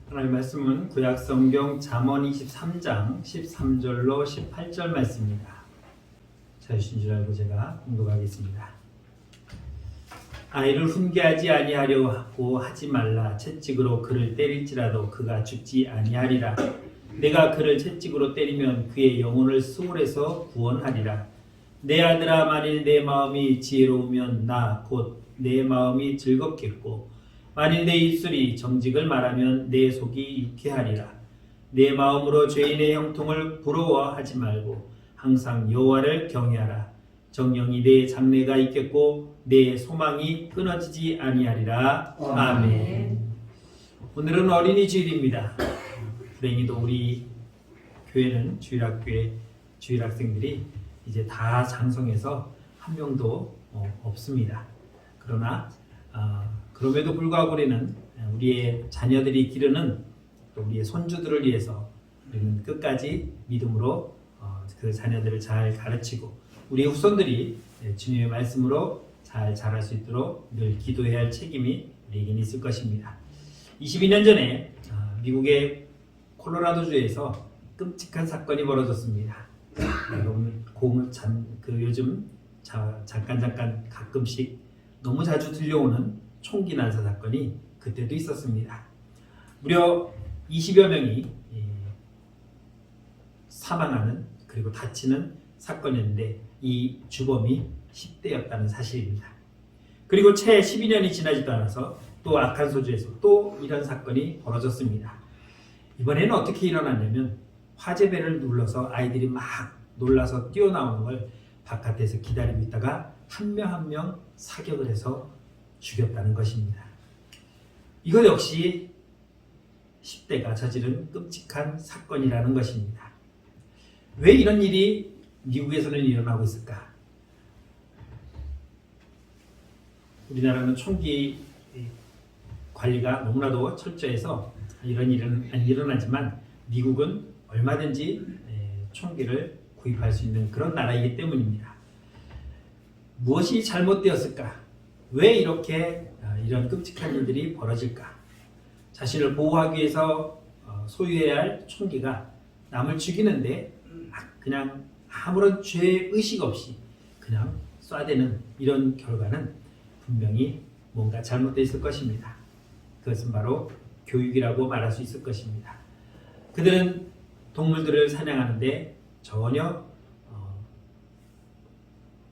하나님의 말씀은 구약 성경 잠언 23장 13절로 18절 말씀입니다. 자유신 줄 알고 제가 공독하겠습니다. 아이를 훈계하지 아니하려고 하지 말라. 채찍으로 그를 때릴지라도 그가 죽지 아니하리라. 내가 그를 채찍으로 때리면 그의 영혼을 수월에서 구원하리라. 내 아들아, 만일 내 마음이 지혜로우면 나 곧 내 마음이 즐겁겠고, 만일 내 입술이 정직을 말하면 내 속이 유쾌하리라. 내 마음으로 죄인의 형통을 부러워하지 말고 항상 여호와를 경외하라. 정령이 내 장래가 있겠고 내 소망이 끊어지지 아니하리라. 아멘. 오늘은 어린이 주일입니다. 불행히도 우리 교회는 주일학교의 주일학생들이 이제 다 장성해서 한 명도 없습니다. 그러나 그럼에도 불구하고 우리는 우리의 자녀들이 기르는 또 우리의 손주들을 위해서 우리는 끝까지 믿음으로 그 자녀들을 잘 가르치고 우리 후손들이 주님의 말씀으로 잘 자랄 수 있도록 늘 기도해야 할 책임이 우리에겐 있을 것입니다. 22년 전에 미국의 콜로라도주에서 끔찍한 사건이 벌어졌습니다. 여러분 요즘 잠깐 가끔씩 너무 자주 들려오는 총기 난사 사건이 그때도 있었습니다. 무려 20여 명이 사망하는 그리고 다치는 사건이었는데 이 주범이 10대였다는 사실입니다. 그리고 채 12년이 지나지도 않아서 또 아칸소주에서 또 이런 사건이 벌어졌습니다. 이번에는 어떻게 일어났냐면 화재벨을 눌러서 아이들이 막 놀라서 뛰어나오는 걸 바깥에서 기다리고 있다가 한 명 한 명 사격을 해서 죽였다는 것입니다. 이것 역시 10대가 저지른 끔찍한 사건이라는 것입니다. 왜 이런 일이 미국에서는 일어나고 있을까? 우리나라는 총기 관리가 너무나도 철저해서 이런 일은 안 일어나지만 미국은 얼마든지 총기를 구입할 수 있는 그런 나라이기 때문입니다. 무엇이 잘못되었을까? 왜 이렇게 이런 끔찍한 일들이 벌어질까? 자신을 보호하기 위해서 소유해야 할 총기가 남을 죽이는데 그냥 아무런 죄의식 없이 그냥 쏴대는 이런 결과는 분명히 뭔가 잘못되어 있을 것입니다. 그것은 바로 교육이라고 말할 수 있을 것입니다. 그들은 동물들을 사냥하는데 전혀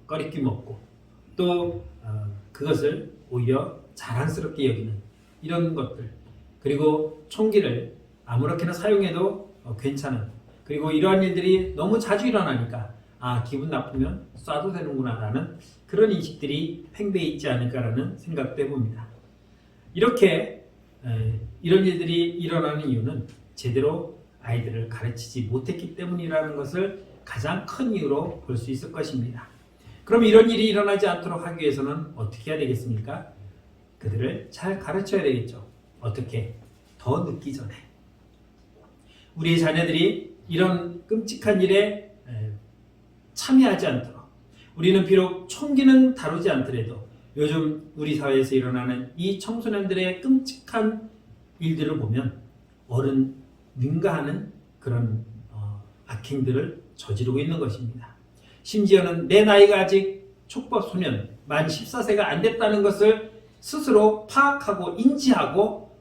꺼리낌 없고 또 그것을 오히려 자랑스럽게 여기는 이런 것들, 그리고 총기를 아무렇게나 사용해도 괜찮은, 그리고 이러한 일들이 너무 자주 일어나니까 기분 나쁘면 쏴도 되는구나 라는 그런 인식들이 팽배해 있지 않을까라는 생각도 해봅니다. 이렇게 이런 일들이 일어나는 이유는 제대로 아이들을 가르치지 못했기 때문이라는 것을 가장 큰 이유로 볼 수 있을 것입니다. 그럼 이런 일이 일어나지 않도록 하기 위해서는 어떻게 해야 되겠습니까? 그들을 잘 가르쳐야 되겠죠. 어떻게? 더 늦기 전에. 우리의 자녀들이 이런 끔찍한 일에 참여하지 않도록, 우리는 비록 총기는 다루지 않더라도 요즘 우리 사회에서 일어나는 이 청소년들의 끔찍한 일들을 보면 어른 능가하는 그런 악행들을 저지르고 있는 것입니다. 심지어는 내 나이가 아직 촉법 소년 만 14세가 안 됐다는 것을 스스로 파악하고 인지하고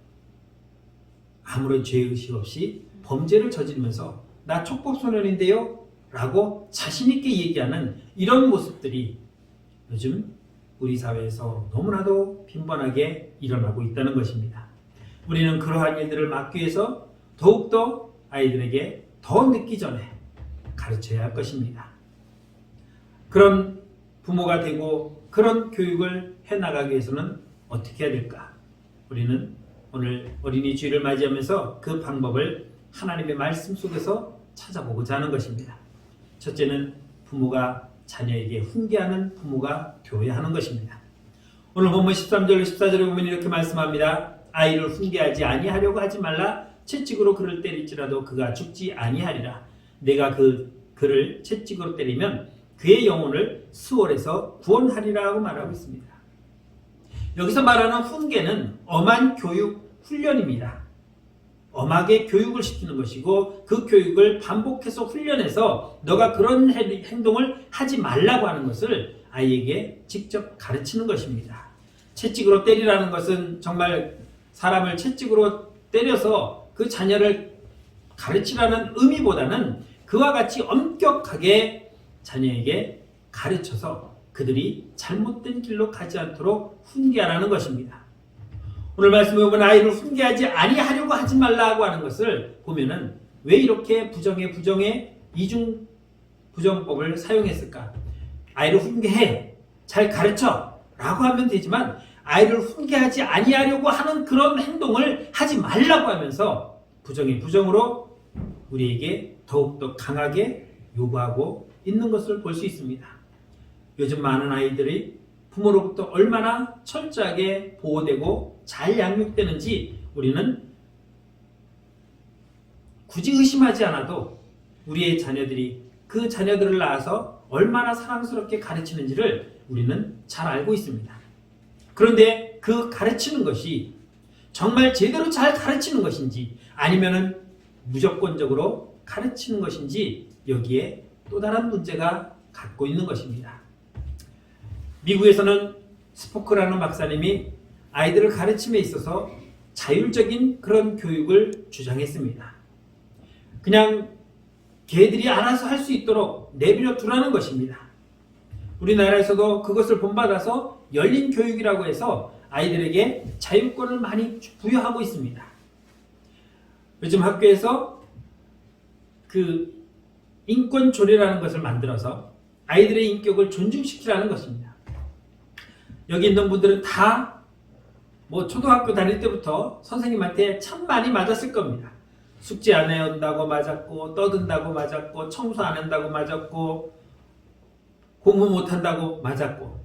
아무런 죄의식 없이 범죄를 저지르면서 나 촉법 소년인데요 라고 자신있게 얘기하는 이런 모습들이 요즘 우리 사회에서 너무나도 빈번하게 일어나고 있다는 것입니다. 우리는 그러한 일들을 막기 위해서 더욱더 아이들에게 더 늦기 전에 가르쳐야 할 것입니다. 그런 부모가 되고 그런 교육을 해나가기 위해서는 어떻게 해야 될까? 우리는 오늘 어린이 주일을 맞이하면서 그 방법을 하나님의 말씀 속에서 찾아보고자 하는 것입니다. 첫째는 부모가 자녀에게 훈계하는 부모가 되어야 하는 것입니다. 오늘 본문 13절 14절에 보면 이렇게 말씀합니다. 아이를 훈계하지 아니하려고 하지 말라. 채찍으로 그를 때릴지라도 그가 죽지 아니하리라. 내가 그를 채찍으로 때리면 그의 영혼을 수월에서 구원하리라고 말하고 있습니다. 여기서 말하는 훈계는 엄한 교육 훈련입니다. 엄하게 교육을 시키는 것이고 그 교육을 반복해서 훈련해서 너가 그런 행동을 하지 말라고 하는 것을 아이에게 직접 가르치는 것입니다. 채찍으로 때리라는 것은 정말 사람을 채찍으로 때려서 그 자녀를 가르치라는 의미보다는 그와 같이 엄격하게 자녀에게 가르쳐서 그들이 잘못된 길로 가지 않도록 훈계하라는 것입니다. 오늘 말씀에 보면 아이를 훈계하지 아니하려고 하지 말라고 하는 것을 보면은 왜 이렇게 부정의 이중 부정법을 사용했을까? 아이를 훈계해, 잘 가르쳐 라고 하면 되지만 아이를 훈계하지 아니하려고 하는 그런 행동을 하지 말라고 하면서 부정의 부정으로 우리에게 더욱더 강하게 요구하고 있는 것을 볼 수 있습니다. 요즘 많은 아이들이 부모로부터 얼마나 철저하게 보호되고 잘 양육되는지 우리는 굳이 의심하지 않아도 우리의 자녀들이 그 자녀들을 낳아서 얼마나 사랑스럽게 가르치는지를 우리는 잘 알고 있습니다. 그런데 그 가르치는 것이 정말 제대로 잘 가르치는 것인지 아니면은 무조건적으로 가르치는 것인지 여기에 또 다른 문제가 갖고 있는 것입니다. 미국에서는 스포크라는 박사님이 아이들을 가르침에 있어서 자율적인 그런 교육을 주장했습니다. 그냥 걔들이 알아서 할 수 있도록 내버려 두라는 것입니다. 우리나라에서도 그것을 본받아서 열린 교육이라고 해서 아이들에게 자율권을 많이 부여하고 있습니다. 요즘 학교에서 그 인권 조례라는 것을 만들어서 아이들의 인격을 존중시키라는 것입니다. 여기 있는 분들은 다 뭐 초등학교 다닐 때부터 선생님한테 참 많이 맞았을 겁니다. 숙제 안 해온다고 맞았고, 떠든다고 맞았고, 청소 안 한다고 맞았고, 공부 못 한다고 맞았고.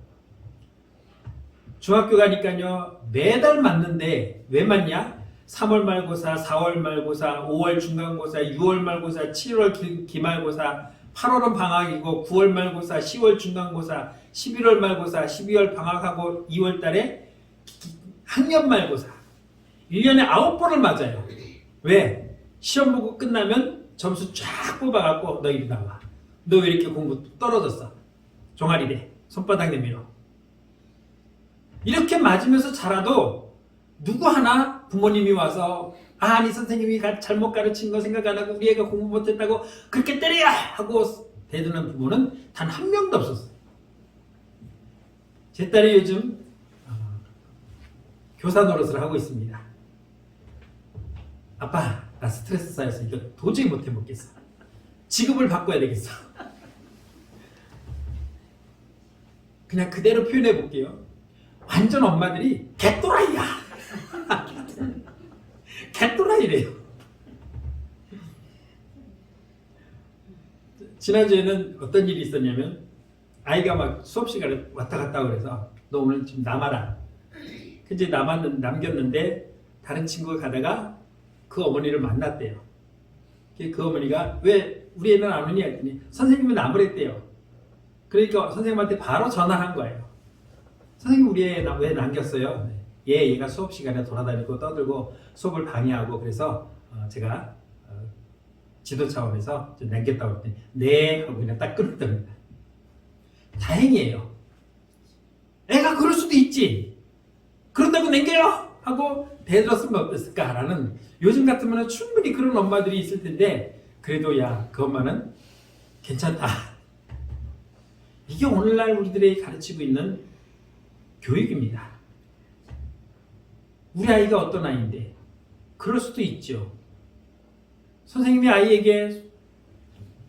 중학교 가니까요 매달 맞는데 왜 맞냐? 3월 말고사, 4월 말고사, 5월 중간고사, 6월 말고사, 7월 기말고사, 8월은 방학이고 9월 말고사, 10월 중간고사, 11월 말고사, 12월 방학하고 2월 달에 학년 말고사 1년에 9번을 맞아요. 왜? 시험 보고 끝나면 점수 쫙 뽑아갖고 너 이리 나와. 너 왜 이렇게 공부 떨어졌어? 종아리래. 손바닥 내밀어. 이렇게 맞으면서 자라도 누구 하나 부모님이 와서 아니 선생님이 잘못 가르친 거 생각 안 하고 우리 애가 공부 못했다고 그렇게 때려야 하고 대드는 부모는 단 한 명도 없었어요. 제 딸이 요즘 교사 노릇을 하고 있습니다. 아빠 나 스트레스 쌓여서 이거 도저히 못 해먹겠어. 직업을 바꿔야 되겠어. 그냥 그대로 표현해 볼게요. 완전 엄마들이 개또라이야. 개또라이래요. 지난주에는 어떤 일이 있었냐면 아이가 막 수업 시간에 왔다 갔다 그래서 너 오늘 좀 남아라. 근데 남겼는데 다른 친구가 가다가 그 어머니를 만났대요. 그 어머니가 왜 우리 애는 안 오니 했더니 선생님은 남으랬대요. 그러니까 선생님한테 바로 전화한 거예요. 선생님 우리 애 왜 남겼어요? 얘가 수업 시간에 돌아다니고 떠들고 수업을 방해하고 그래서 제가 지도 차원에서 좀 남겼다고 했더니 네 하고 그냥 딱 끊었답니다. 다행이에요. 애가 그럴 수도 있지. 그런다고 남겨요 하고 대들었으면 어땠을까라는, 요즘 같으면 충분히 그런 엄마들이 있을 텐데 그래도 야 그 엄마는 괜찮다. 이게 오늘날 우리들이 가르치고 있는 교육입니다. 우리 아이가 어떤 아이인데 그럴 수도 있죠. 선생님이 아이에게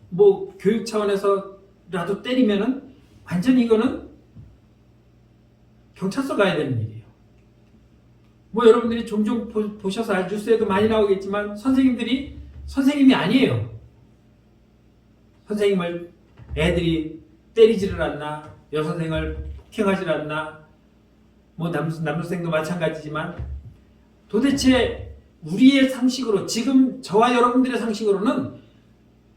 뭐 교육 차원에서라도 때리면은 완전히 이거는 경찰서 가야 되는 일이에요. 뭐 여러분들이 종종 보셔서 뉴스에도 많이 나오겠지만 선생님이 아니에요. 선생님을 애들이 때리지를 않나, 여선생을 폭행하지 않나, 뭐 남선생도 마찬가지지만 도대체 우리의 상식으로, 지금 저와 여러분들의 상식으로는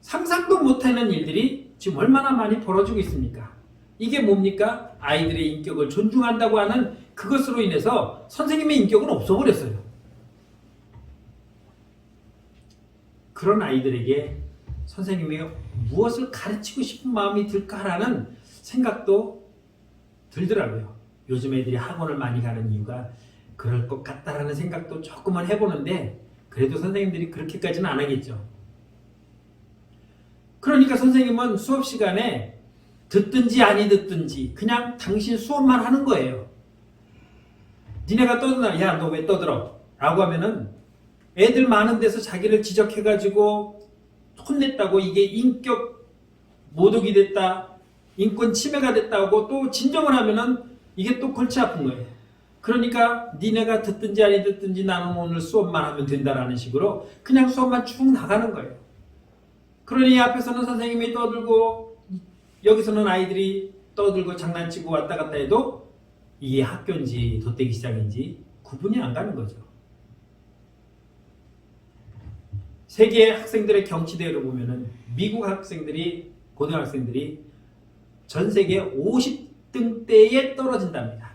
상상도 못하는 일들이 지금 얼마나 많이 벌어지고 있습니까? 이게 뭡니까? 아이들의 인격을 존중한다고 하는 그것으로 인해서 선생님의 인격은 없어버렸어요. 그런 아이들에게 선생님이 무엇을 가르치고 싶은 마음이 들까라는 생각도 들더라고요. 요즘 애들이 학원을 많이 가는 이유가 그럴 것 같다라는 생각도 조금은 해보는데 그래도 선생님들이 그렇게까지는 안 하겠죠. 그러니까 선생님은 수업 시간에 듣든지 아니 듣든지 그냥 당신 수업만 하는 거예요. 니네가 떠드나? 야, 너 왜 떠들어? 라고 하면은 애들 많은 데서 자기를 지적해가지고 혼냈다고 이게 인격 모독이 됐다, 인권 침해가 됐다고 또 진정을 하면은 이게 또 골치 아픈 거예요. 그러니까 니네가 듣든지 아니 듣든지 나는 오늘 수업만 하면 된다라는 식으로 그냥 수업만 쭉 나가는 거예요. 그러니 앞에서는 선생님이 떠들고 여기서는 아이들이 떠들고 장난치고 왔다 갔다 해도 이게 학교인지 돗대기 시장인지 구분이 안 가는 거죠. 세계 학생들의 경치대회를 보면은 미국 학생들이 고등학생들이 전 세계 50등대에 떨어진답니다.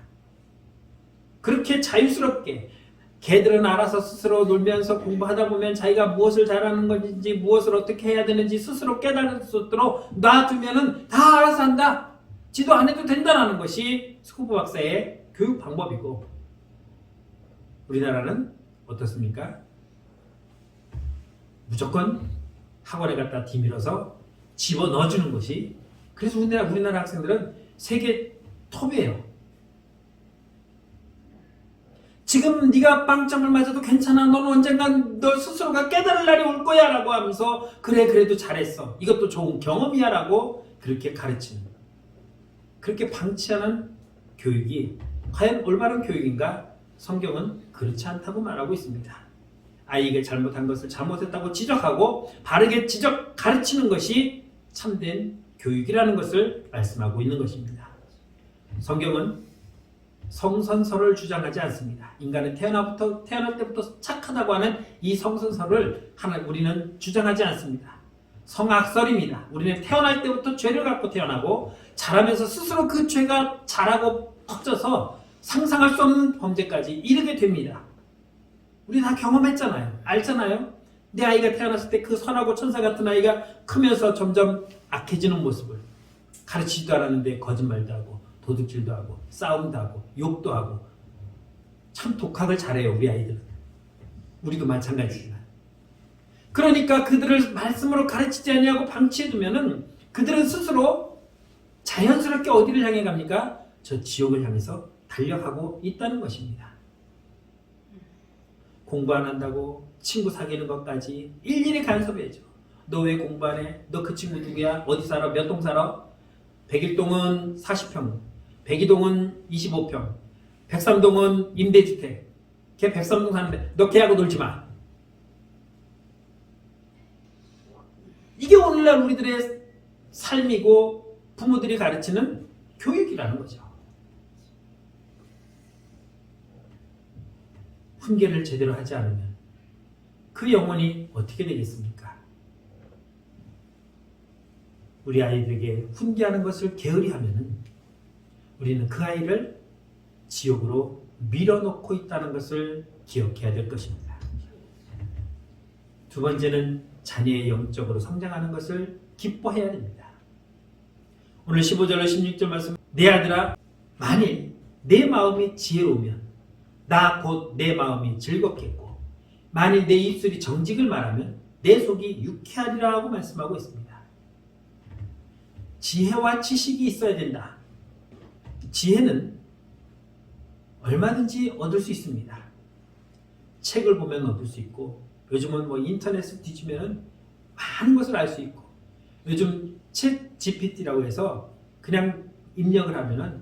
그렇게 자유스럽게 걔들은 알아서 스스로 놀면서 공부하다 보면 자기가 무엇을 잘하는 건지 무엇을 어떻게 해야 되는지 스스로 깨달을 수 있도록 놔두면은 다 알아서 한다. 지도 안 해도 된다는 것이 스쿠버 박사의 교육 방법이고 우리나라는 어떻습니까? 무조건 학원에 갖다 뒤밀어서 집어넣어주는 것이 그래서 우리나라 학생들은 세계 톱이에요. 지금 네가 빵점을 맞아도 괜찮아. 너는 언젠간 너 스스로가 깨달을 날이 올 거야 라고 하면서 그래 그래도 잘했어. 이것도 좋은 경험이야 라고 그렇게 가르치는 그렇게 방치하는 교육이 과연 올바른 교육인가? 성경은 그렇지 않다고 말하고 있습니다. 아이에게 잘못한 것을 잘못했다고 지적하고 바르게 가르치는 것이 참된 교육이라는 것을 말씀하고 있는 것입니다. 성경은 성선설을 주장하지 않습니다. 인간은 태어날 때부터 착하다고 하는 이 성선설을 우리는 주장하지 않습니다. 성악설입니다. 우리는 태어날 때부터 죄를 갖고 태어나고 자라면서 스스로 그 죄가 자라고 퍼져서 상상할 수 없는 범죄까지 이르게 됩니다. 우리 다 경험했잖아요. 알잖아요. 내 아이가 태어났을 때 그 선하고 천사 같은 아이가 크면서 점점 악해지는 모습을 가르치지도 않았는데 거짓말도 하고 도둑질도 하고 싸움도 하고 욕도 하고 참 독학을 잘해요. 우리 아이들은. 우리도 마찬가지지만. 그러니까 그들을 말씀으로 가르치지 아니하고 방치해두면은 그들은 스스로 자연스럽게 어디를 향해 갑니까? 저 지옥을 향해서 달려가고 있다는 것입니다. 공부 안 한다고 친구 사귀는 것까지 일일이 간섭해야죠. 너 왜 공부 안 해? 너 그 친구 누구야? 어디 살아? 몇 동 살아? 101동은 40평, 102동은 25평, 103동은 임대주택. 걔 103동 사는데 너 걔하고 놀지 마. 이게 오늘날 우리들의 삶이고 부모들이 가르치는 교육이라는 거죠. 훈계를 제대로 하지 않으면 그 영혼이 어떻게 되겠습니까? 우리 아이들에게 훈계하는 것을 게으리 하면은 우리는 그 아이를 지옥으로 밀어넣고 있다는 것을 기억해야 될 것입니다. 두 번째는 자녀의 영적으로 성장하는 것을 기뻐해야 됩니다. 오늘 15절로 16절 말씀, 내 아들아 만일 내 마음이 지혜로우면 나 곧 내 마음이 즐겁겠고 만일 내 입술이 정직을 말하면 내 속이 유쾌하리라 하고 말씀하고 있습니다. 지혜와 지식이 있어야 된다. 지혜는 얼마든지 얻을 수 있습니다. 책을 보면 얻을 수 있고 요즘은 뭐 인터넷을 뒤지면 많은 것을 알 수 있고 요즘 챗 GPT라고 해서 그냥 입력을 하면은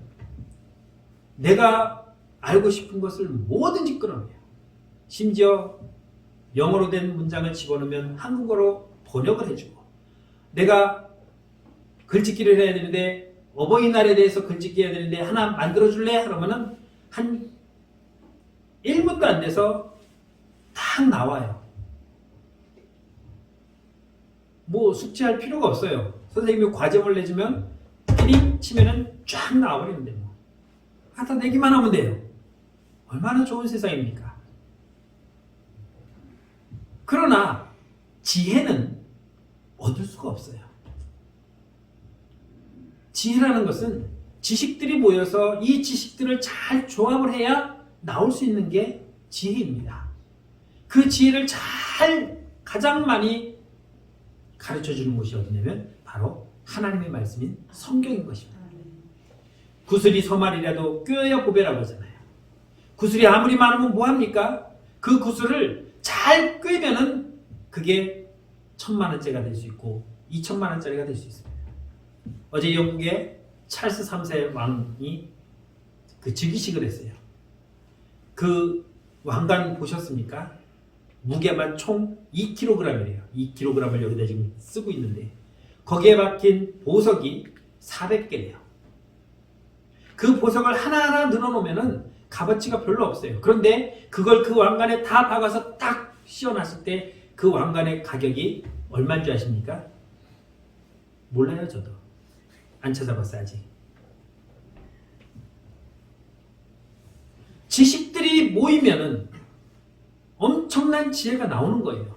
내가 알고 싶은 것을 뭐든지 끌어내요. 심지어 영어로 된 문장을 집어넣으면 한국어로 번역을 해주고 내가 글짓기를 해야 되는데 어버이날에 대해서 글짓기 해야 되는데 하나 만들어줄래? 그러면은 한 1분도 안 돼서 딱 나와요. 뭐 숙제할 필요가 없어요. 선생님이 과제를 내주면 피링 치면은 쫙 나와버리는데 뭐. 갖다 내기만 하면 돼요. 얼마나 좋은 세상입니까? 그러나 지혜는 얻을 수가 없어요. 지혜라는 것은 지식들이 모여서 이 지식들을 잘 조합을 해야 나올 수 있는 게 지혜입니다. 그 지혜를 잘 가장 많이 가르쳐주는 곳이 어디냐면 바로 하나님의 말씀인 성경인 것입니다. 구슬이 서말이라도 꿰어야 보배라고 하잖아요. 구슬이 아무리 많으면 뭐합니까? 그 구슬을 잘 꿰면은 그게 1,000,000원짜리가 될 수 있고 2,000,000원짜리가 될 수 있습니다. 어제 영국의 찰스 3세 왕이 그 즉위식을 했어요. 그 왕관 보셨습니까? 무게만 총 2kg이래요. 2kg을 여기다 지금 쓰고 있는데 거기에 박힌 보석이 400개래요. 그 보석을 하나하나 늘어놓으면은 값어치가 별로 없어요. 그런데 그걸 그 왕관에 다 박아서 딱 씌워놨을 때 그 왕관의 가격이 얼마인 줄 아십니까? 몰라요, 저도. 안 찾아봤어요, 아직. 지식들이 모이면은 엄청난 지혜가 나오는 거예요.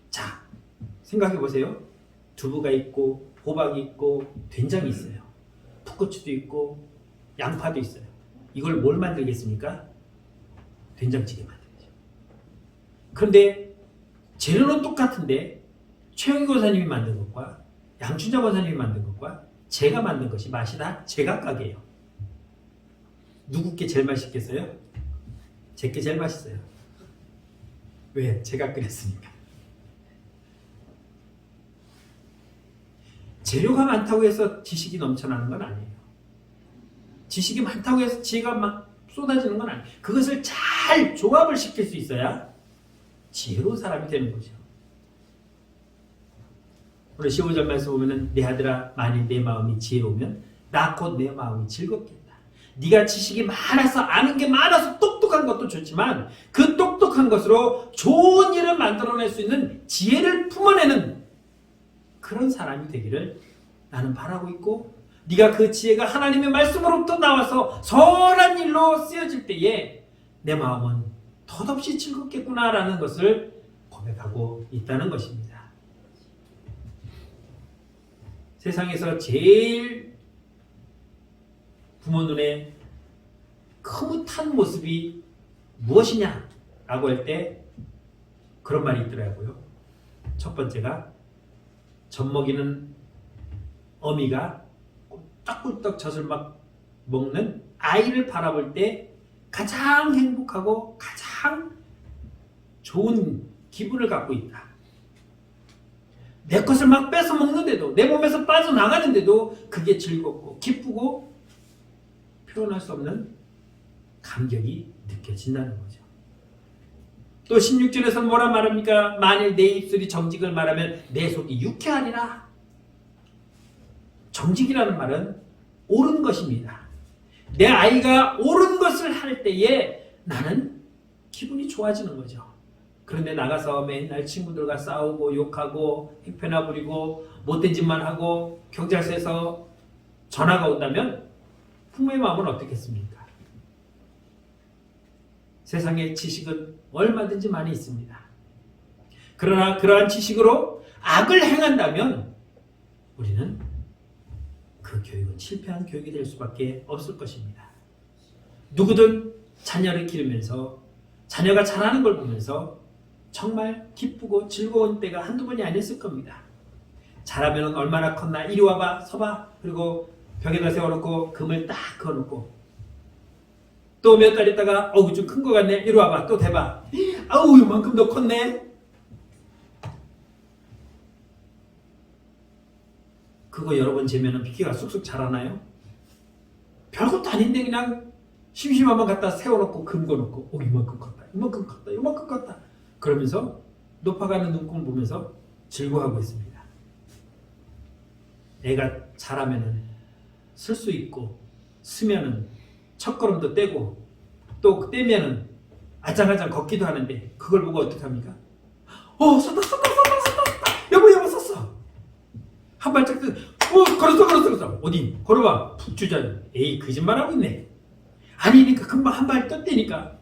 자, 생각해 보세요. 두부가 있고, 호박이 있고, 된장이 있어요. 풋고추도 있고, 양파도 있어요. 이걸 뭘 만들겠습니까? 된장찌개 만들죠. 그런데 재료는 똑같은데 최영희 권사님이 만든 것과 양춘자 권사님이 만든 것과 제가 만든 것이 맛이 다 제각각이에요. 누구 게 제일 맛있겠어요? 제게 제일 맛있어요. 왜? 제가 끓였으니까. 재료가 많다고 해서 지식이 넘쳐나는 건 아니에요. 지식이 많다고 해서 지혜가 막 쏟아지는 건 아니에요. 그것을 잘 조합을 시킬 수 있어야 지혜로운 사람이 되는 거죠. 오늘 15절 말씀 보면은 내 아들아 만일 내 마음이 지혜로우면 나 곧 내 마음이 즐겁겠다. 네가 지식이 많아서 아는 게 많아서 똑똑한 것도 좋지만 그 똑똑한 것으로 좋은 일을 만들어낼 수 있는 지혜를 품어내는 그런 사람이 되기를 나는 바라고 있고 네가 그 지혜가 하나님의 말씀으로부터 나와서 선한 일로 쓰여질 때에 내 마음은 덧없이 즐겁겠구나라는 것을 고백하고 있다는 것입니다. 세상에서 제일 부모 눈에 흐뭇한 모습이 무엇이냐라고 할 때 그런 말이 있더라고요. 첫 번째가 젖 먹이는 어미가 꿀떡꿀떡 젖을 막 먹는 아이를 바라볼 때 가장 행복하고 가장 좋은 기분을 갖고 있다. 내 것을 막 뺏어 먹는데도 내 몸에서 빠져나가는데도 그게 즐겁고 기쁘고 표현할 수 없는 감격이 느껴진다는 거죠. 또 16절에서 뭐라 말합니까? 만일 내 입술이 정직을 말하면 내 속이 유쾌하리라. 정직이라는 말은 옳은 것입니다. 내 아이가 옳은 것을 할 때에 나는 기분이 좋아지는 거죠. 그런데 나가서 맨날 친구들과 싸우고 욕하고 행패나 부리고 못된 짓만 하고 경찰서에서 전화가 온다면 부모의 마음은 어떻겠습니까? 세상에 지식은 얼마든지 많이 있습니다. 그러나 그러한 지식으로 악을 행한다면 우리는 그 교육은 실패한 교육이 될 수밖에 없을 것입니다. 누구든 자녀를 기르면서 자녀가 자라는 걸 보면서 정말 기쁘고 즐거운 때가 한두 번이 아니었을 겁니다. 자라면 얼마나 컸나 이리 와봐 서봐 그리고 벽에다 세워놓고 금을 딱 그어놓고 또 몇 달 있다가 어우 좀 큰 거 같네 이리 와봐 또 대봐 아우 이만큼 더 컸네. 그거 여러 번 재면은 피키가 쑥쑥 자라나요? 별것도 아닌데 그냥 심심하면 갖다 세워놓고 금 거놓고 이만큼 컸다 이만큼 컸다 이만큼 컸다 그러면서 높아가는 눈금을 보면서 즐거워하고 있습니다. 애가 자라면은 쓸 수 있고 쓰면은 첫걸음도 떼고 또 떼면은 아장아장 걷기도 하는데 그걸 보고 어떻게 합니까? 섰다 여보 섰어 한 발짝 걸었어 어디 걸어봐 푹 주자. 에이 거짓말하고 있네. 아니니까 금방 한 발 떴대니까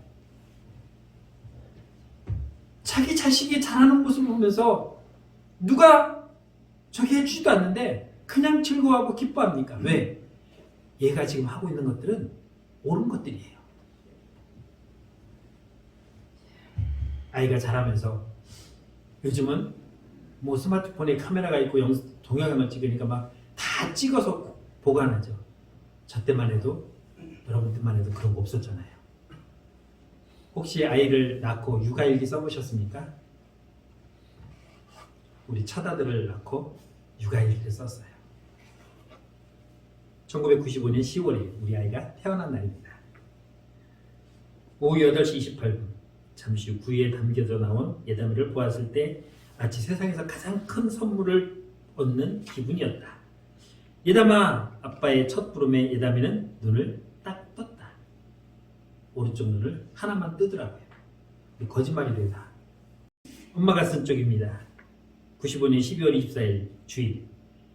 자기 자식이 자라는 모습을 보면서 누가 저기 해주지도 않는데 그냥 즐거워하고 기뻐합니까? 왜? 얘가 지금 하고 있는 것들은 옳은 것들이에요. 아이가 자라면서 요즘은 뭐 스마트폰에 카메라가 있고 동영상을 찍으니까 막 다 찍어서 보관하죠. 저 때만 해도, 여러분 때만 해도 그런 거 없었잖아요. 혹시 아이를 낳고 육아일기 써보셨습니까? 우리 첫아들을 낳고 육아일기를 썼어요. 1995년 10월에 우리 아이가 태어난 날입니다. 오후 8시 28분 잠시 후 구유에 담겨져 나온 예담이를 보았을 때 마치 세상에서 가장 큰 선물을 얻는 기분이었다. 예담아, 아빠의 첫 부름에 예담이는 눈을 딱 떴다. 오른쪽 눈을 하나만 뜨더라고요. 거짓말이래요 다. 엄마가 쓴 쪽입니다. 95년 12월 24일 주일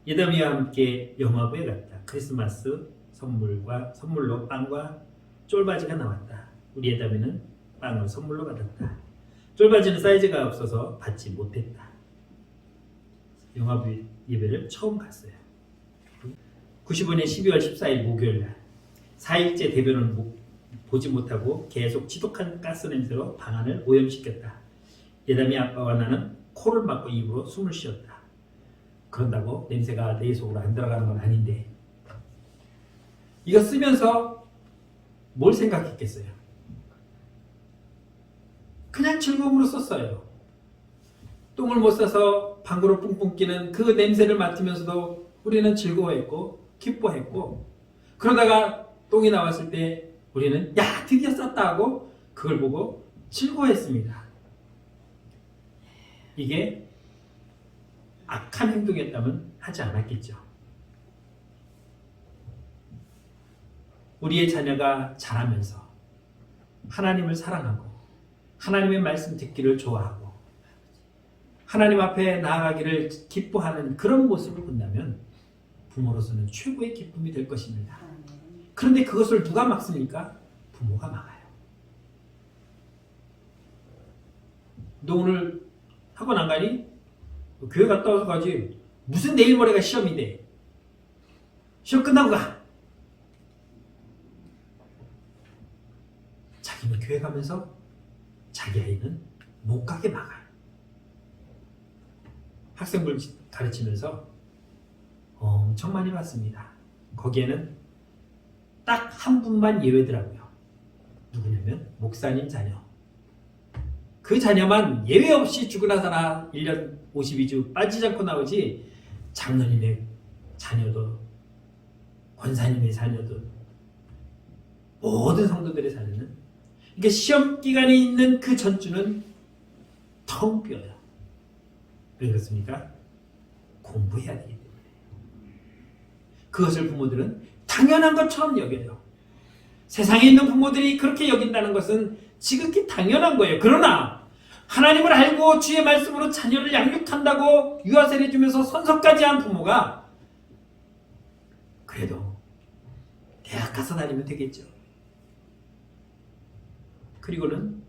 예담이와 함께 영화부에 갔다. 크리스마스 선물로 빵과 쫄바지가 나왔다. 우리 예담이는 빵을 선물로 받았다. 쫄바지는 사이즈가 없어서 받지 못했다. 영화부 예배를 처음 갔어요. 95년 12월 14일 목요일날 4일째 대변을 보지 못하고 계속 지독한 가스 냄새로 방안을 오염시켰다. 예담이 아빠와 나는 코를 막고 입으로 숨을 쉬었다. 그런다고 냄새가 내 속으로 안 들어가는 건 아닌데 이거 쓰면서 뭘 생각했겠어요? 그냥 즐거움으로 썼어요. 똥을 못 싸서 방구로 뿡뿡 끼는 그 냄새를 맡으면서도 우리는 즐거워했고 기뻐했고 그러다가 똥이 나왔을 때 우리는 야 드디어 쌌다 하고 그걸 보고 즐거워했습니다. 이게 악한 행동이었다면 하지 않았겠죠. 우리의 자녀가 자라면서 하나님을 사랑하고 하나님의 말씀 듣기를 좋아하고 하나님 앞에 나아가기를 기뻐하는 그런 모습을 본다면 부모로서는 최고의 기쁨이 될 것입니다. 그런데 그것을 누가 막습니까? 부모가 막아요. 너 오늘 학원 안 가니? 교회 갔다 와서 가지. 무슨 내일 모레가 시험인데. 시험 끝나고 가. 자기는 교회 가면서 자기 아이는 못 가게 막아요. 학생들 가르치면서 엄청 많이 봤습니다. 거기에는 딱 한 분만 예외더라고요. 누구냐면 목사님 자녀. 그 자녀만 예외 없이 죽으나 사나 1년 52주 빠지지 않고 나오지 장로님의 자녀도 권사님의 자녀도 모든 성도들의 자녀는 이게 시험 기간이 있는 그 전주는 텅 비어요. 왜 그렇습니까? 공부해야 되기 때문에. 그것을 부모들은 당연한 것처럼 여겨요. 세상에 있는 부모들이 그렇게 여긴다는 것은 지극히 당연한 거예요. 그러나 하나님을 알고 주의 말씀으로 자녀를 양육한다고 유아세례 주면서 선서까지 한 부모가 그래도 대학 가서 다니면 되겠죠. 그리고는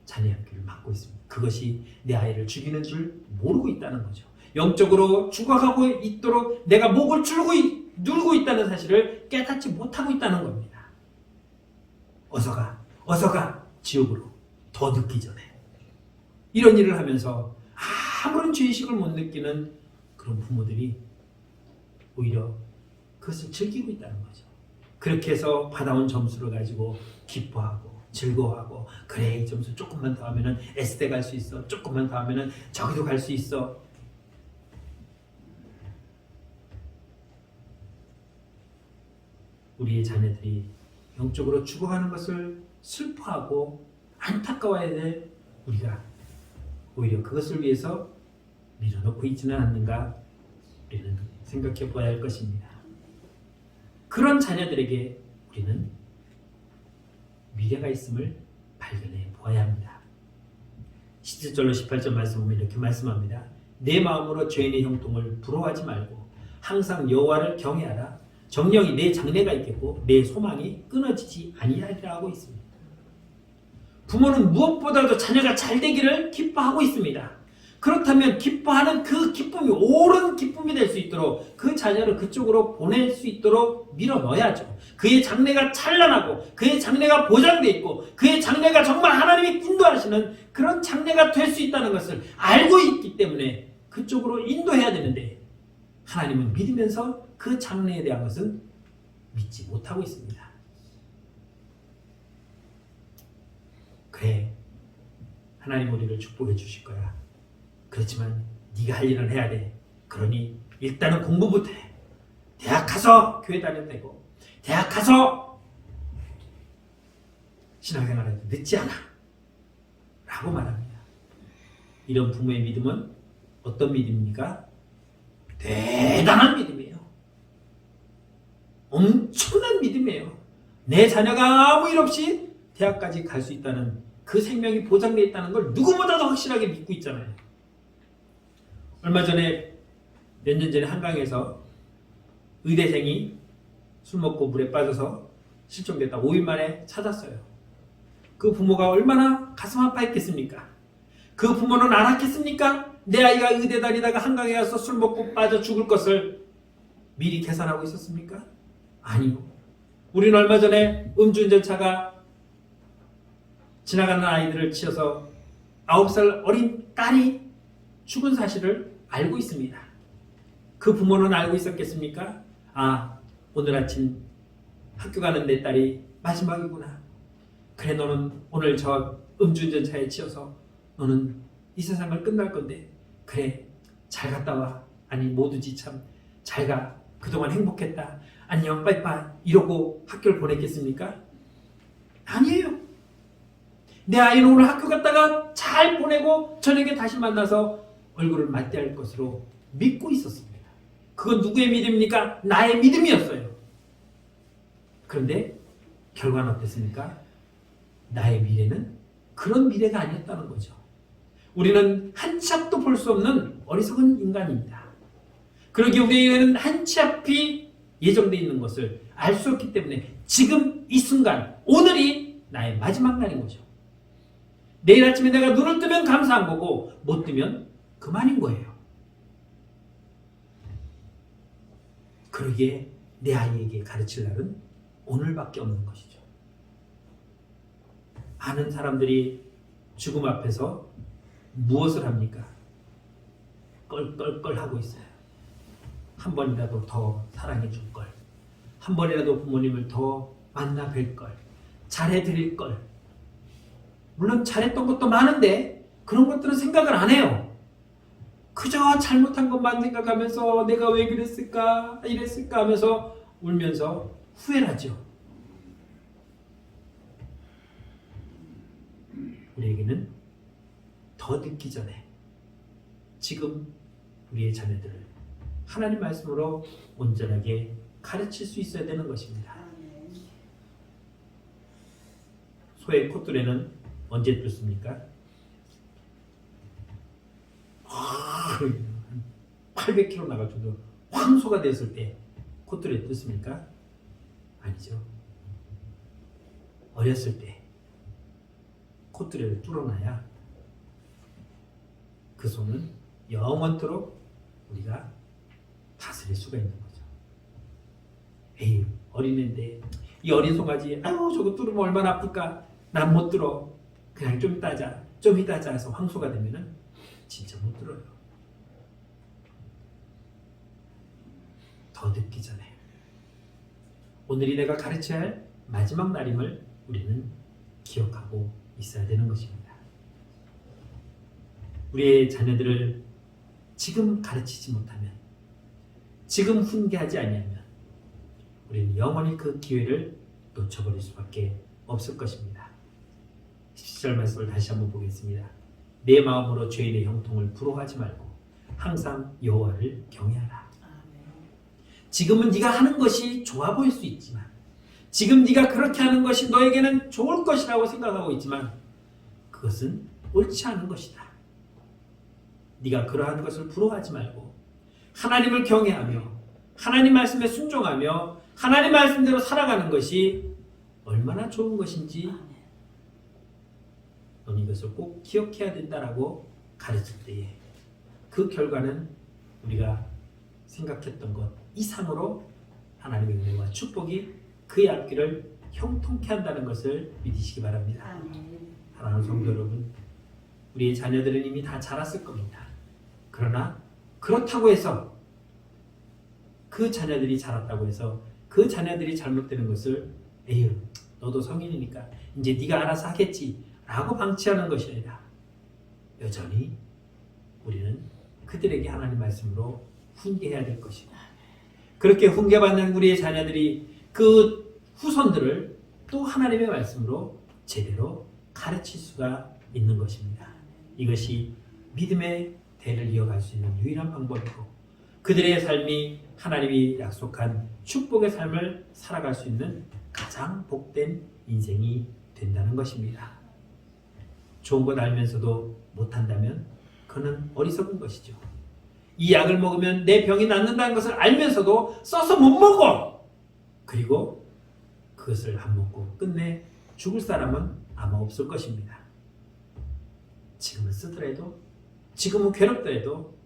자녀 학교를 맡고 있습니다. 그것이 내 아이를 죽이는 줄 모르고 있다는 거죠. 영적으로 죽어가고 있도록 내가 목을 누르고 있다는 사실을 깨닫지 못하고 있다는 겁니다. 어서 가 지옥으로 더 늦기 전에. 이런 일을 하면서 아무런 죄의식을 못 느끼는 그런 부모들이 오히려 그것을 즐기고 있다는 거죠. 그렇게 해서 받아온 점수를 가지고 기뻐하고 즐거워하고 그래 이 점수 조금만 더 하면은 S대 갈 수 있어. 조금만 더 하면은 저기도 갈 수 있어. 우리의 자녀들이 영적으로 죽어가는 것을 슬퍼하고 안타까워해야 될 우리가 오히려 그것을 위해서 밀어놓고 있지는 않는가 우리는 생각해 보아야 할 것입니다. 그런 자녀들에게 우리는 미래가 있음을 발견해 보아야 합니다. 17절로 18절 말씀 보면 이렇게 말씀합니다. 내 마음으로 죄인의 형통을 부러워하지 말고 항상 여호와를 경외하라. 정령이 내 장래가 있겠고 내 소망이 끊어지지 아니하리라 하고 있습니다. 부모는 무엇보다도 자녀가 잘 되기를 기뻐하고 있습니다. 그렇다면 기뻐하는 그 기쁨이 옳은 기쁨이 될 수 있도록 그 자녀를 그쪽으로 보낼 수 있도록 밀어 넣어야죠. 그의 장래가 찬란하고 그의 장래가 보장되어 있고 그의 장래가 정말 하나님이 인도하시는 그런 장래가 될 수 있다는 것을 알고 있기 때문에 그쪽으로 인도해야 되는데 하나님은 믿으면서 그 장래에 대한 것은 믿지 못하고 있습니다. 그래, 하나님 우리를 축복해 주실 거야. 그렇지만 네가 할 일은 해야 돼. 그러니 일단은 공부부터 해. 대학 가서 교회 다녀도 되고 대학 가서 신앙생활해도 늦지 않아 라고 말합니다. 이런 부모의 믿음은 어떤 믿음입니까? 대단한 믿음이에요. 엄청난 믿음이에요. 내 자녀가 아무 일 없이 대학까지 갈 수 있다는 그 생명이 보장되어 있다는 걸 누구보다도 확실하게 믿고 있잖아요. 얼마 전에 몇 년 전에 한강에서 의대생이 술 먹고 물에 빠져서 실종됐다 5일 만에 찾았어요. 그 부모가 얼마나 가슴 아파했겠습니까? 그 부모는 알았겠습니까? 내 아이가 의대 다니다가 한강에 가서 술 먹고 빠져 죽을 것을 미리 계산하고 있었습니까? 아니요. 우리는 얼마 전에 음주운전차가 지나가는 아이들을 치어서 9살 어린 딸이 죽은 사실을 알고 있습니다. 그 부모는 알고 있었겠습니까? 아, 오늘 아침 학교 가는 내 딸이 마지막이구나. 그래, 너는 오늘 저 음주운전차에 치여서 너는 이 세상을 끝날 건데 그래, 잘 갔다 와. 아니, 뭐든지 참 잘 가. 그동안 행복했다. 안녕, 빠이빠이. 이러고 학교를 보냈겠습니까? 아니에요. 내 아이는 오늘 학교 갔다가 잘 보내고 저녁에 다시 만나서 얼굴을 맞대할 것으로 믿고 있었습니다. 그건 누구의 믿음입니까? 나의 믿음이었어요. 그런데 결과는 어땠습니까? 나의 미래는 그런 미래가 아니었다는 거죠. 우리는 한 치 앞도 볼 수 없는 어리석은 인간입니다. 그러기에 우리에게는 한 치 앞이 예정되어 있는 것을 알 수 없기 때문에 지금 이 순간, 오늘이 나의 마지막 날인 거죠. 내일 아침에 내가 눈을 뜨면 감사한 거고 못 뜨면 그만인 거예요. 그러기에 내 아이에게 가르칠 날은 오늘밖에 없는 것이죠. 많은 사람들이 죽음 앞에서 무엇을 합니까? 껄껄껄 하고 있어요. 한 번이라도 더 사랑해 줄 걸, 한 번이라도 부모님을 더 만나 뵐 걸, 잘해 드릴 걸. 물론 잘했던 것도 많은데 그런 것들은 생각을 안 해요. 그저 잘못한 것만 생각하면서 내가 왜 그랬을까 이랬을까 하면서 울면서 후회를 하죠. 우리에게는 더 늦기 전에 지금 우리의 자녀들을 하나님 말씀으로 온전하게 가르칠 수 있어야 되는 것입니다. 소의 콧뚜레는 언제 뚫습니까? 800km 나가도 황소가 됐을 때 콧뚜레 뚫습니까? 아니죠. 어렸을 때 콧뚜레를 뚫어놔야 그 소는 영원토록 우리가 다스릴 수가 있는 거죠. 에이, 어린애인데 이 어린 송아지, 아유 저거 뚫으면 얼마나 아플까? 난 못 뚫어. 그냥 좀 이따 하자, 좀 이따 하자 해서 황소가 되면은 진짜 못 뚫어요. 더 늦기 전에 오늘이 내가 가르쳐야 할 마지막 날임을 우리는 기억하고 있어야 되는 것입니다. 우리의 자녀들을 지금 가르치지 못하면, 지금 훈계하지 아니하면 우리는 영원히 그 기회를 놓쳐버릴 수밖에 없을 것입니다. 17절 말씀을 다시 한번 보겠습니다. 내 마음으로 죄인의 형통을 부러워하지 말고 항상 여호와를 경외하라. 지금은 네가 하는 것이 좋아 보일 수 있지만, 지금 네가 그렇게 하는 것이 너에게는 좋을 것이라고 생각하고 있지만 그것은 옳지 않은 것이다. 네가 그러한 것을 부러워하지 말고 하나님을 경외하며 하나님 말씀에 순종하며 하나님 말씀대로 살아가는 것이 얼마나 좋은 것인지 것을 꼭 기억해야 된다라고 가르칠 때에 그 결과는 우리가 생각했던 것 이상으로 하나님의 은혜와 축복이 그의 앞길을 형통케 한다는 것을 믿으시기 바랍니다. 사랑하는 성도 여러분, 우리의 자녀들은 이미 다 자랐을 겁니다. 그러나 그렇다고 해서 그 자녀들이 자랐다고 해서 그 자녀들이 잘못되는 것을 에휴 너도 성인이니까 이제 네가 알아서 하겠지 라고 방치하는 것이 아니라 여전히 우리는 그들에게 하나님 말씀으로 훈계해야 될 것이고 그렇게 훈계받는 우리의 자녀들이 그 후손들을 또 하나님의 말씀으로 제대로 가르칠 수가 있는 것입니다. 이것이 믿음의 대를 이어갈 수 있는 유일한 방법이고 그들의 삶이 하나님이 약속한 축복의 삶을 살아갈 수 있는 가장 복된 인생이 된다는 것입니다. 좋은 것 알면서도 못한다면 그는 어리석은 것이죠. 이 약을 먹으면 내 병이 낫는다는 것을 알면서도 써서 못 먹어. 그리고 그것을 안 먹고 끝내 죽을 사람은 아마 없을 것입니다. 지금은 쓰더라도 지금은 괴롭더라도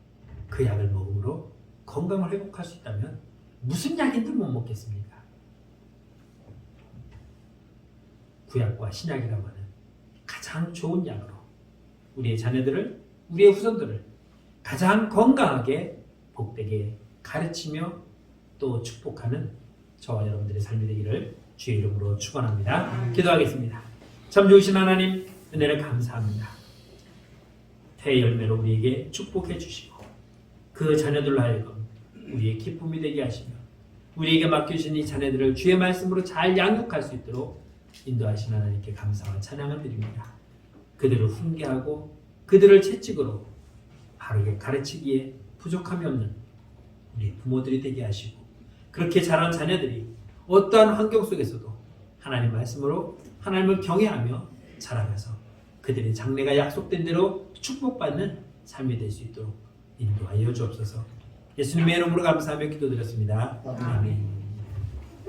그 약을 먹음으로 건강을 회복할 수 있다면 무슨 약인들 못 먹겠습니까? 구약과 신약이라고 하는 가장 좋은 약으로 우리의 자녀들을 우리의 후손들을 가장 건강하게 복되게 가르치며 또 축복하는 저와 여러분들의 삶이 되기를 주의 이름으로 축원합니다. 기도하겠습니다. 참 좋으신 하나님 은혜를 감사합니다. 태의 열매로 우리에게 축복해 주시고 그 자녀들로 하여금 우리의 기쁨이 되게 하시며 우리에게 맡겨주신 이 자녀들을 주의 말씀으로 잘 양육할 수 있도록 인도하신 하나님께 감사와 찬양을 드립니다. 그들을 훈계하고 그들을 채찍으로 바르게 가르치기에 부족함이 없는 우리 부모들이 되게 하시고 그렇게 자란 자녀들이 어떠한 환경 속에서도 하나님 말씀으로 하나님을 경외하며 자라면서 그들의 장래가 약속된 대로 축복받는 삶이 될 수 있도록 인도하여 주옵소서. 예수님의 이름으로 감사하며 기도드렸습니다. 아멘.